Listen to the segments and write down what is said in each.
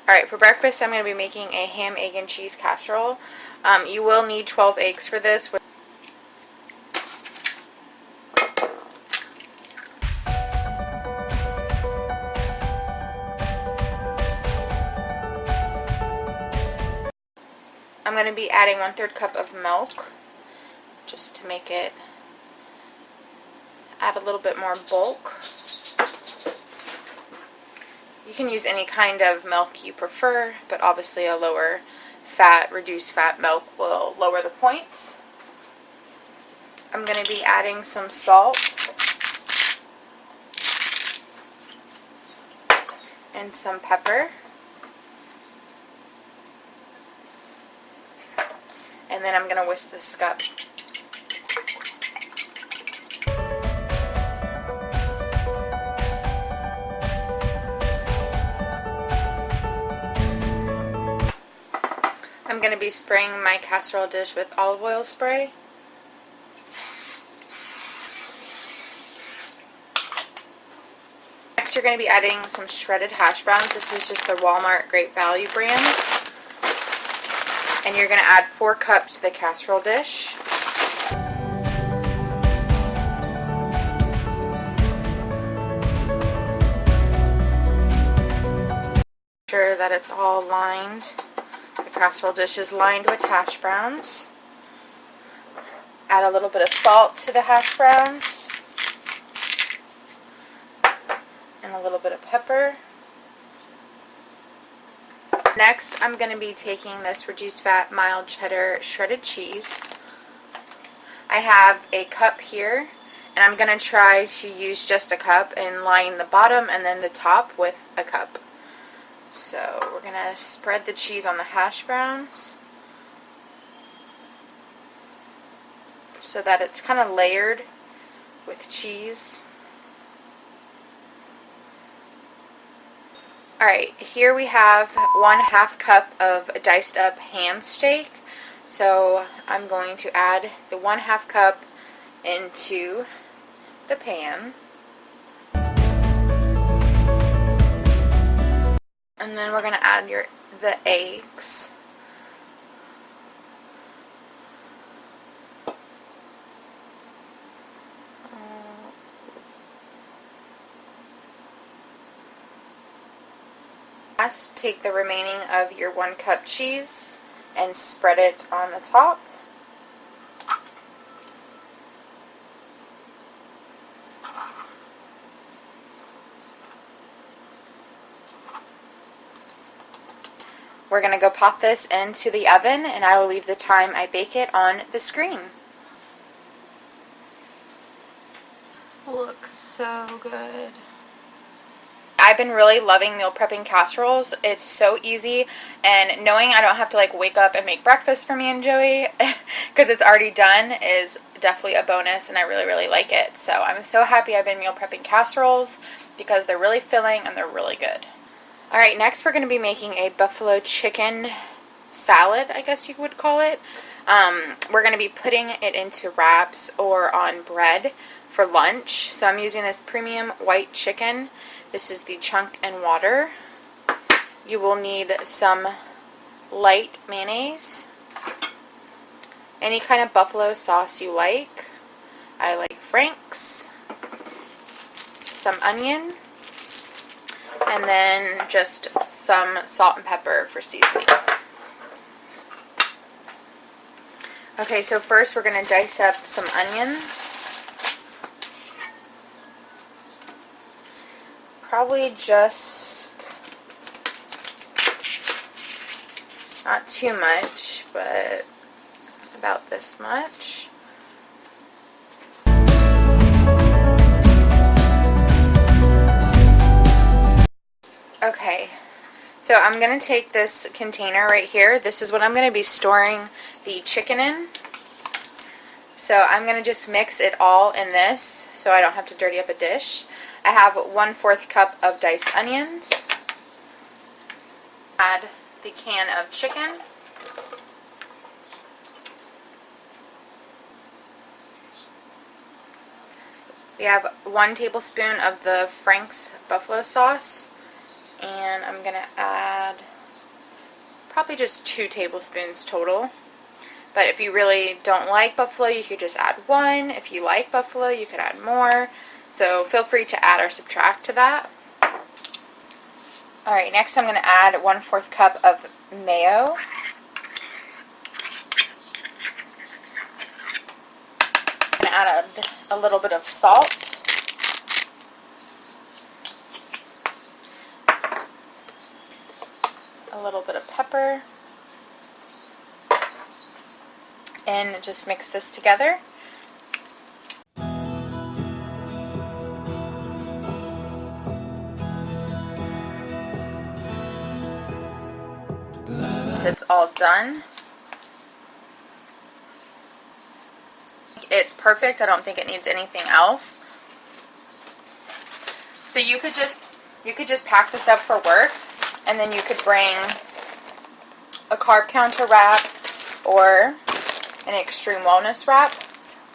Alright, for breakfast I'm going to be making a ham, egg, and cheese casserole. You will need 12 eggs for this. I'm going to be adding 1/3 cup of milk just to make it add a little bit more bulk. You can use any kind of milk you prefer, but obviously a lower fat, reduced fat milk will lower the points. I'm going to be adding some salt and some pepper. And then I'm going to whisk this up. I'm going to be spraying my casserole dish with olive oil spray. Next you're going to be adding some shredded hash browns. This is just the Walmart Great Value brand. And you're going to add 4 cups to the casserole dish. Make sure that it's all lined. The casserole dish is lined with hash browns. Add a little bit of salt to the hash browns. And a little bit of pepper. Next, I'm going to be taking this reduced fat mild cheddar shredded cheese. I have a cup here, and I'm going to try to use just a cup and line the bottom and then the top with a cup. So we're going to spread the cheese on the hash browns so that it's kind of layered with cheese. Alright, here we have 1/2 cup of diced up ham steak. So I'm going to add the 1/2 cup into the pan. And then we're going to add the eggs. Last, take the remaining of your 1 cup cheese and spread it on the top. We're going to go pop this into the oven, and I will leave the time I bake it on the screen. Looks so good. I've been really loving meal prepping casseroles. It's so easy, and knowing I don't have to like wake up and make breakfast for me and Joey because it's already done is definitely a bonus, and I really like it. So I'm so happy I've been meal prepping casseroles because they're really filling and they're really good. Alright, next we're going to be making a buffalo chicken salad, I guess you would call it. We're going to be putting it into wraps or on bread for lunch. So I'm using this premium white chicken. This is the chunk and water. You will need some light mayonnaise, any kind of buffalo sauce you like. I like Frank's, some onion, and then just some salt and pepper for seasoning. Okay, so first we're going to dice up some onions. Probably just, not too much, but about this much. Okay, so I'm going to take this container right here. This is what I'm going to be storing the chicken in. So I'm going to just mix it all in this so I don't have to dirty up a dish. I have 1/4 cup of diced onions. Add the can of chicken. We have 1 tablespoon of the Frank's buffalo sauce. And I'm going to add probably just 2 tablespoons total. But if you really don't like buffalo, you could just add 1. If you like buffalo, you could add more. So feel free to add or subtract to that. Alright, next I'm going to add 1/4 cup of mayo. I'm going to add a little bit of salt. A little bit of pepper. And just mix this together. So it's all done. It's perfect. I don't think it needs anything else. So you could just pack this up for work, and then you could bring a carb counter wrap or an extreme wellness wrap,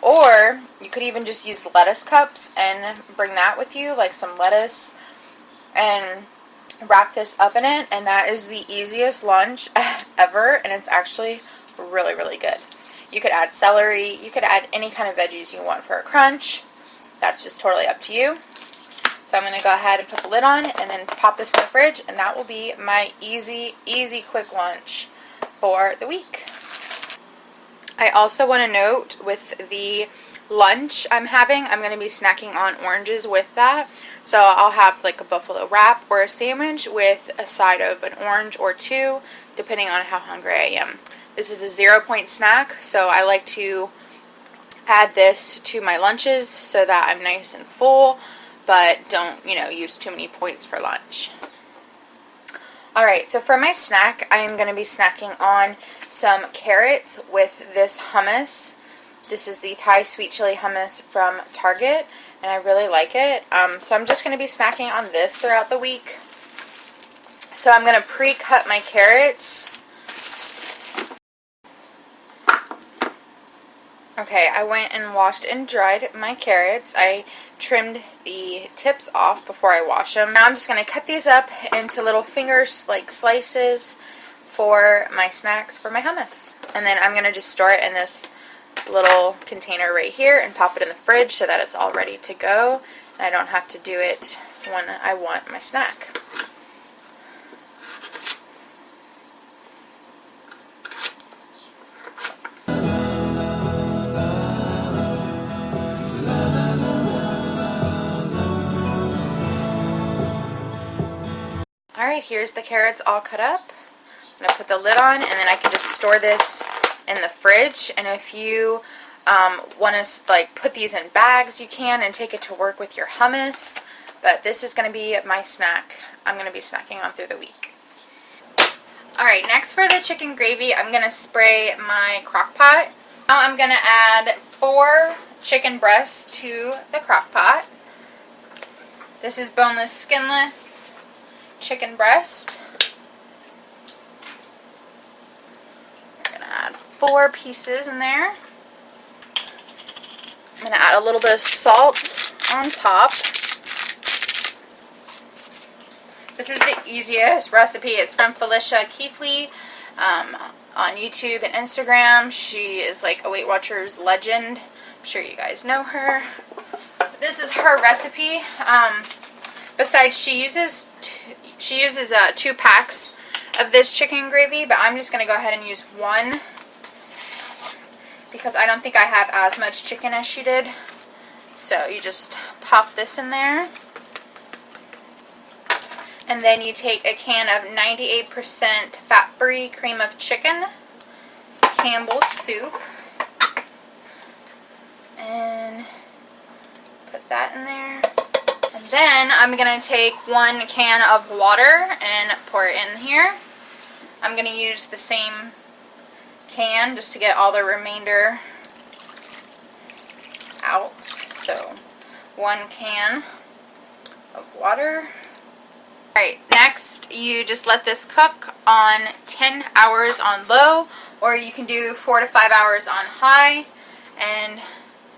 or you could even just use lettuce cups and bring that with you, like some lettuce, and wrap this up in it, and that is the easiest lunch ever, and it's actually really, really good. You could add celery, you could add any kind of veggies you want for a crunch. That's just totally up to you. So I'm going to go ahead and put the lid on and then pop this in the fridge, and that will be my easy, quick lunch for the week. I also want to note with the lunch I'm having, I'm going to be snacking on oranges with that. So I'll have like a buffalo wrap or a sandwich with a side of an orange or 2, depending on how hungry I am. This is a 0-point snack, so I like to add this to my lunches so that I'm nice and full, but don't, use too many points for lunch. Alright, so for my snack, I am going to be snacking on some carrots with this hummus. This is the Thai sweet chili hummus from Target, and I really like it. So I'm just going to be snacking on this throughout the week. So I'm going to pre-cut my carrots. Okay, I went and washed and dried my carrots. I trimmed the tips off before I wash them. Now I'm just going to cut these up into little finger-like slices for my snacks for my hummus. And then I'm going to just store it in this little container right here and pop it in the fridge so that it's all ready to go. And I don't have to do it when I want my snack. Alright, here's the carrots all cut up. I'm going to put the lid on, and then I can just store this in the fridge. And if you want to put these in bags, you can, and take it to work with your hummus. But this is going to be my snack I'm going to be snacking on through the week. Alright, next for the chicken gravy, I'm going to spray my crock pot. Now I'm going to add 4 chicken breasts to the crock pot. This is boneless, skinless chicken breast. I'm going to add 4 pieces in there. I'm going to add a little bit of salt on top. This is the easiest recipe. It's from Felicia on YouTube and Instagram. She is like a Weight Watchers legend. I'm sure you guys know her. This is her recipe. Besides, she uses 2 packs of this chicken gravy, but I'm just going to go ahead and use 1 because I don't think I have as much chicken as she did. So you just pop this in there. And then you take a can of 98% fat-free cream of chicken, Campbell's soup, and put that in there. And then I'm going to take 1 can of water and pour it in here. I'm going to use the same can just to get all the remainder out. So 1 can of water. Alright, next you just let this cook on 10 hours on low, or you can do 4 to 5 hours on high, and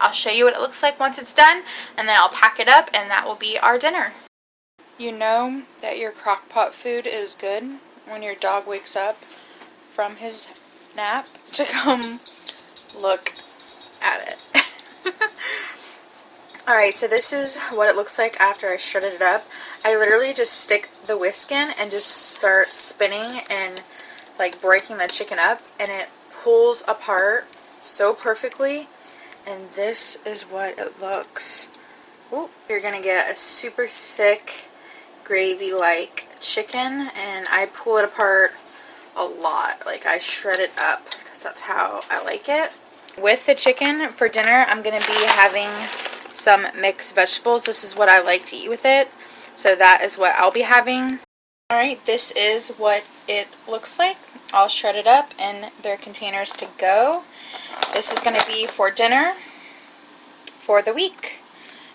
I'll show you what it looks like once it's done, and then I'll pack it up, and that will be our dinner. You know that your crock pot food is good when your dog wakes up from his nap to come look at it. Alright, so this is what it looks like after I shredded it up. I literally just stick the whisk in and just start spinning and like breaking the chicken up, and it pulls apart so perfectly, and this is what it looks. Ooh, you're gonna get a super thick gravy like chicken, and I pull it apart a lot. Like, I shred it up because that's how I like it. With the chicken for dinner, I'm gonna be having some mixed vegetables. This is what I like to eat with it, so that is what I'll be having. Alright, this is what it looks like. I'll shred it up in their containers to go. This is going to be for dinner for the week.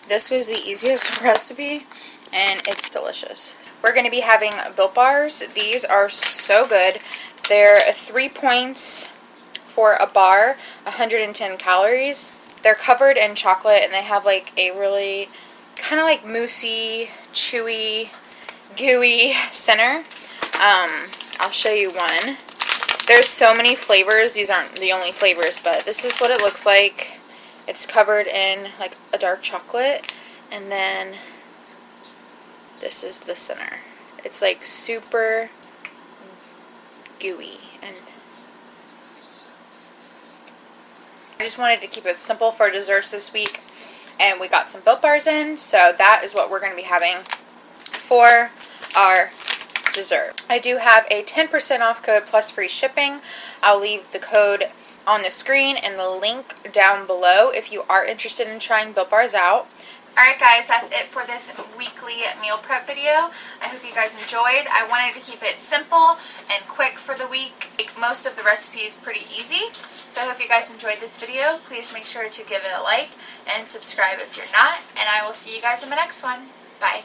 This was the easiest recipe, and it's delicious. We're going to be having Built Bars. These are so good. They're 3 points for a bar, 110 calories. They're covered in chocolate, and they have like a really kind of like moussey, chewy, gooey center. I'll show you one. There's so many flavors. These aren't the only flavors, but this is what it looks like. It's covered in like a dark chocolate, and then this is the center. It's like super gooey, and I just wanted to keep it simple for desserts this week, and we got some Built Bars in, so that is what we're going to be having for our dessert. I do have a 10% off code plus free shipping. I'll leave the code on the screen and the link down below if you are interested in trying Built Bars out. Alright guys, that's it for this weekly meal prep video. I hope you guys enjoyed. I wanted to keep it simple and quick for the week. Make most of the recipes pretty easy. So I hope you guys enjoyed this video. Please make sure to give it a like and subscribe if you're not. And I will see you guys in the next one. Bye.